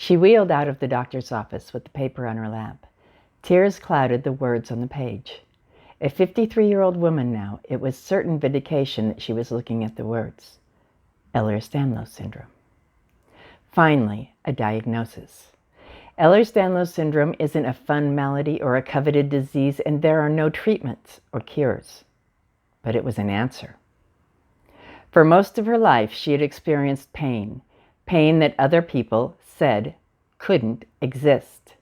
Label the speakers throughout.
Speaker 1: She wheeled out of the doctor's office with the paper on her lap. Tears clouded the words on the page. A 53-year-old woman now, it was certain vindication that she was looking at the words. Ehlers-Danlos Syndrome. Finally, a diagnosis. Ehlers-Danlos Syndrome isn't a fun malady or a coveted disease, and there are no treatments or cures. But it was an answer. For most of her life, she had experienced pain that other people said couldn't exist.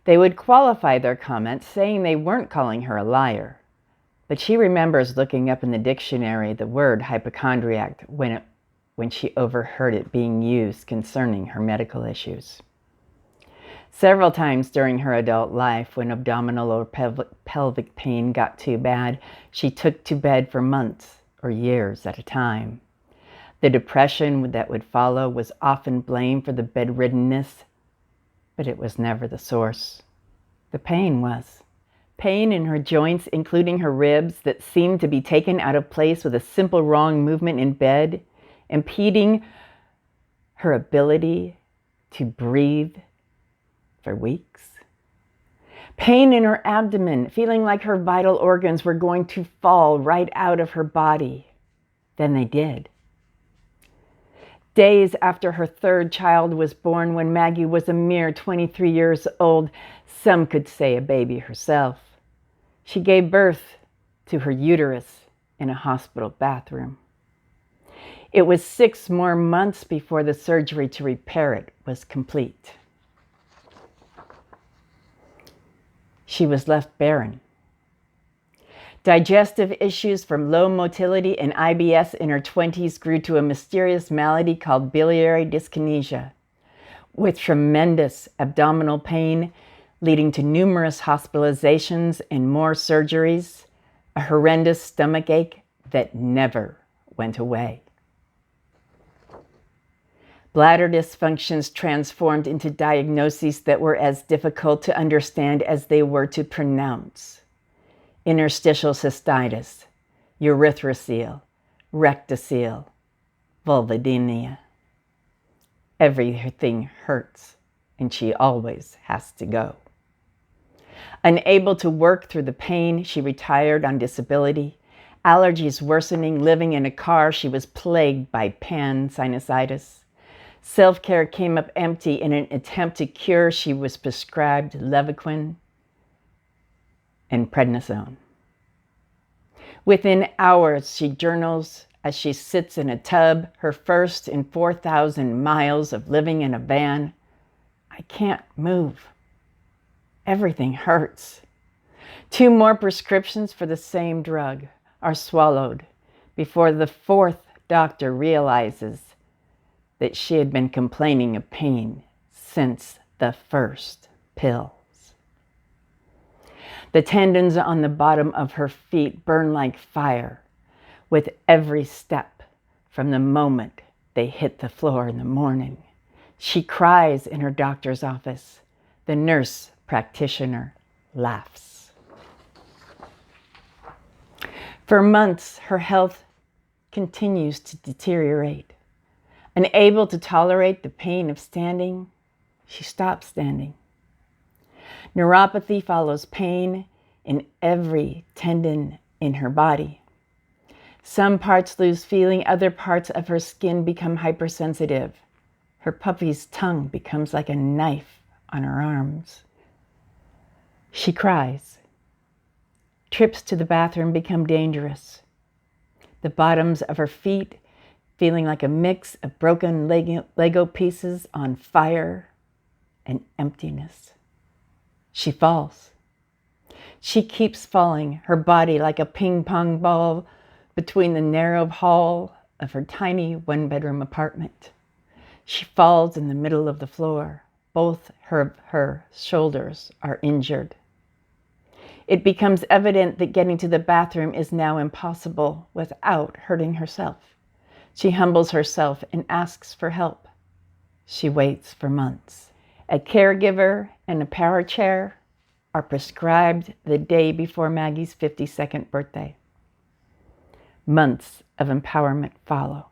Speaker 1: They would qualify their comments, saying they weren't calling her a liar. But she remembers looking up in the dictionary the word hypochondriac when she overheard it being used concerning her medical issues. Several times during her adult life, when abdominal or pelvic pain got too bad, she took to bed for months or years at a time. The depression that would follow was often blamed for the bedriddenness, but it was never the source. The pain was. Pain in her joints, including her ribs, that seemed to be taken out of place with a simple wrong movement in bed, impeding her ability to breathe for weeks. Pain in her abdomen, feeling like her vital organs were going to fall right out of her body. Then they did. Days after her third child was born, when Maggie was a mere 23 years old, some could say a baby herself, she gave birth to her uterus in a hospital bathroom. It was 6 more months before the surgery to repair it was complete. She was left barren. Digestive issues from low motility and IBS in her 20s grew to a mysterious malady called biliary dyskinesia, with tremendous abdominal pain leading to numerous hospitalizations and more surgeries, a horrendous stomach ache that never went away. Bladder dysfunctions transformed into diagnoses that were as difficult to understand as they were to pronounce. Interstitial cystitis, urethrocoel, rectocoel, vulvodynia. Everything hurts, and she always has to go. Unable to work through the pain, she retired on disability. Allergies worsening, living in a car, she was plagued by pan-sinusitis. Self-care came up empty. In an attempt to cure, she was prescribed Levaquin and prednisone. Within hours, she journals as she sits in a tub, her first in 4,000 miles of living in a van. I can't move. Everything hurts. 2 more prescriptions for the same drug are swallowed before the 4th doctor realizes that she had been complaining of pain since the first pills. The tendons on the bottom of her feet burn like fire with every step from the moment they hit the floor in the morning. She cries in her doctor's office. The nurse practitioner laughs. For months, her health continues to deteriorate. Unable to tolerate the pain of standing, she stops standing. Neuropathy follows pain in every tendon in her body. Some parts lose feeling, other parts of her skin become hypersensitive. Her puppy's tongue becomes like a knife on her arms. She cries. Trips to the bathroom become dangerous. The bottoms of her feet feeling like a mix of broken Lego pieces on fire and emptiness. She falls. She keeps falling, her body like a ping pong ball between the narrow hall of her tiny 1-bedroom apartment. She falls in the middle of the floor. Both her shoulders are injured. It becomes evident that getting to the bathroom is now impossible without hurting herself. She humbles herself and asks for help. She waits for months. A caregiver and a power chair are prescribed the day before Maggie's 52nd birthday. Months of empowerment follow.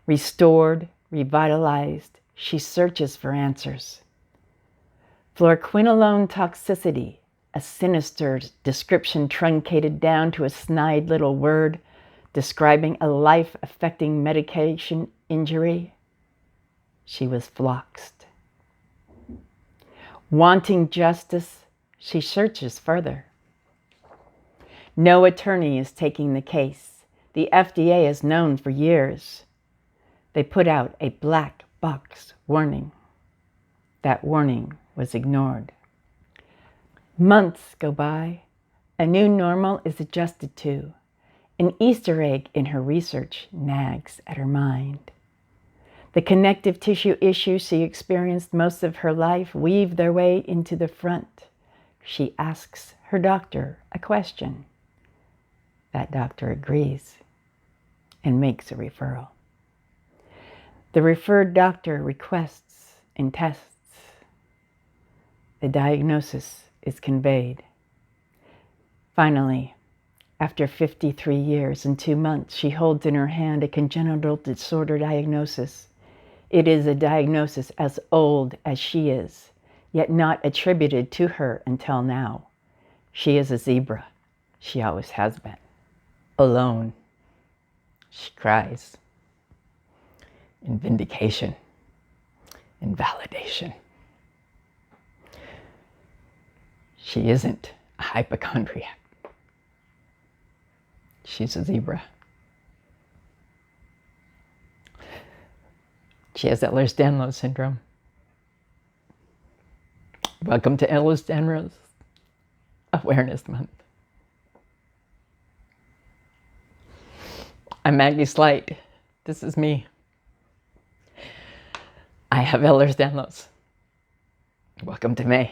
Speaker 1: Restored, revitalized, She searches for answers. Fluoroquinolone toxicity, a sinister description truncated down to a snide little word describing a life-affecting medication injury. She was floxed. Wanting justice, she searches further. No attorney is taking the case. The FDA has known for years. They put out a black box warning. That warning was ignored. Months go by. A new normal is adjusted to. An Easter egg in her research nags at her mind. The connective tissue issues she experienced most of her life weave their way into the front. She asks her doctor a question. That doctor agrees and makes a referral. The referred doctor requests and tests. The diagnosis is conveyed. Finally, after 53 years and 2 months, she holds in her hand a congenital disorder diagnosis. It is a diagnosis as old as she is, yet not attributed to her until now. She is a zebra. She always has been. Alone. She cries. In vindication. In validation. She isn't a hypochondriac. She's a zebra. She has Ehlers-Danlos Syndrome. Welcome to Ehlers-Danlos Awareness Month. I'm Maggie Slight. This is me. I have Ehlers-Danlos. Welcome to May.